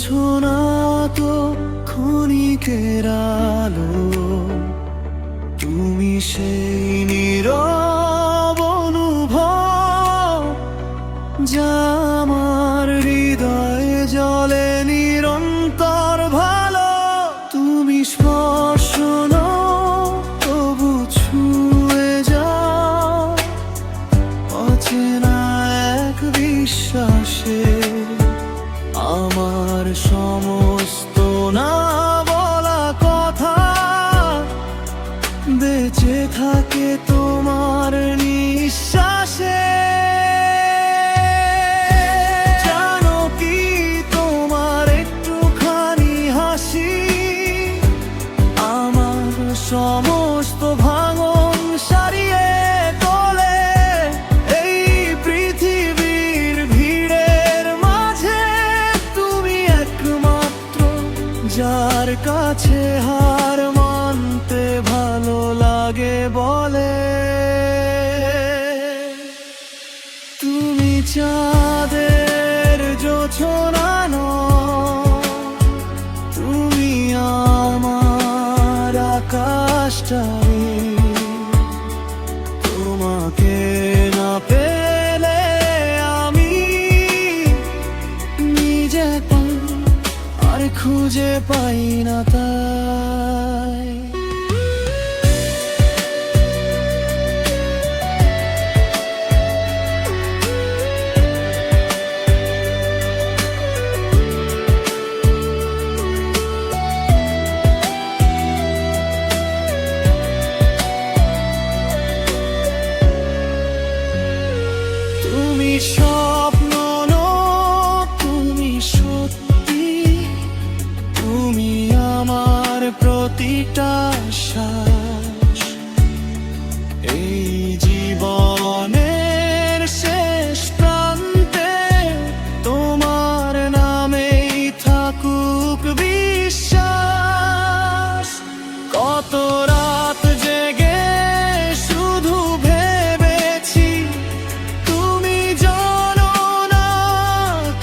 জোছনা তো ক্ষণিকের আলো, তুমি সেই নীরব অনুভব যা আমার হৃদয়ে জ্বলে নিরন্তর ভালো। তুমি স্পর্শ নাও তবু ছুঁয়ে যাও অচেনা এক বিশ্বাসে। আমার সমস্ত না বলা কথা বেঁচে থাকে তোমার নিঃশ্বাসে। জানো কি তোমার একটুখানি হাসি আমার সমস্ত ভাঙন সারিয়ে তোলে। এই পৃথিবীর ভিড়ের মাঝে তুমি একমাত্র যার কাছে হার মানতে ভালো লাগে বলে। তুমি চাঁদের জোছনা নও, তুমি আমার আকাশটাই। তোমাকে না পেলে আমি নিজে আর খুঁজে পাই না তাই। তুমি স্বপ্ন নও, তুমি সত্যি। তুমি আমার প্রতিটা শ্বাস। এই জীবনের শেষ প্রান্তে তোমার নামেই থাকুক বিশ্বাস। কত রাত জেগে শুধু ভেবেছি তুমি জানো না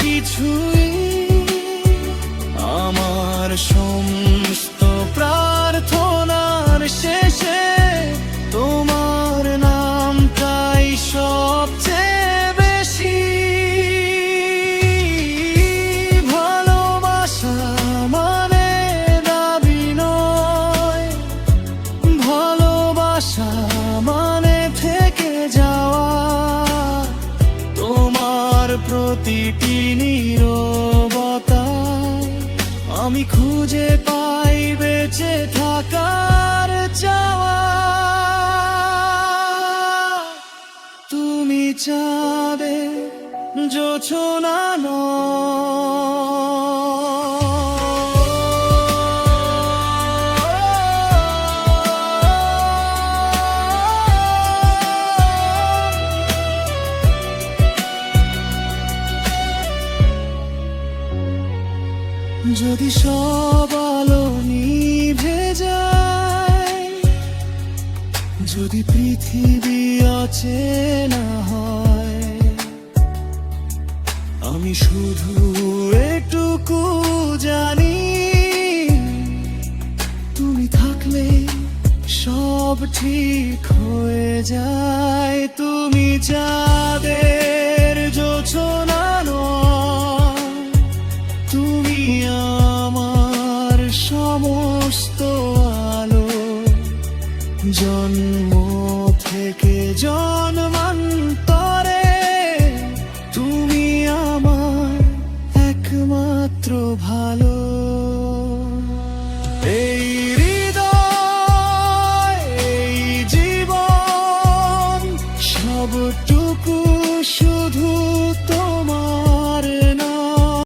কিছুই। আমার সমস্ত প্রার্থনার শেষে তোমার নামটাই সবচেয়ে বেশি। ভালোবাসা মানে দাবি নয়, ভালোবাসা মানে থেকে যাওয়া। তোমার প্রতিটি নীরবতায় আমি খুঁজে পাই বেঁচে থাকার চাওয়া। তুমি চাঁদের জোছনা যদি সব আলো নিভে যায়, যদি পৃথিবী অচেনা হয়, আমি শুধু এটুকু জানি তুমি থাকলে সব ঠিক হয়ে যায়। তুমি চাঁদের জোছনা নও, তুমি আমার সমস্ত আলো। জন্ম থেকে জন্মান্তরে তুমি আমার একমাত্র ভালো।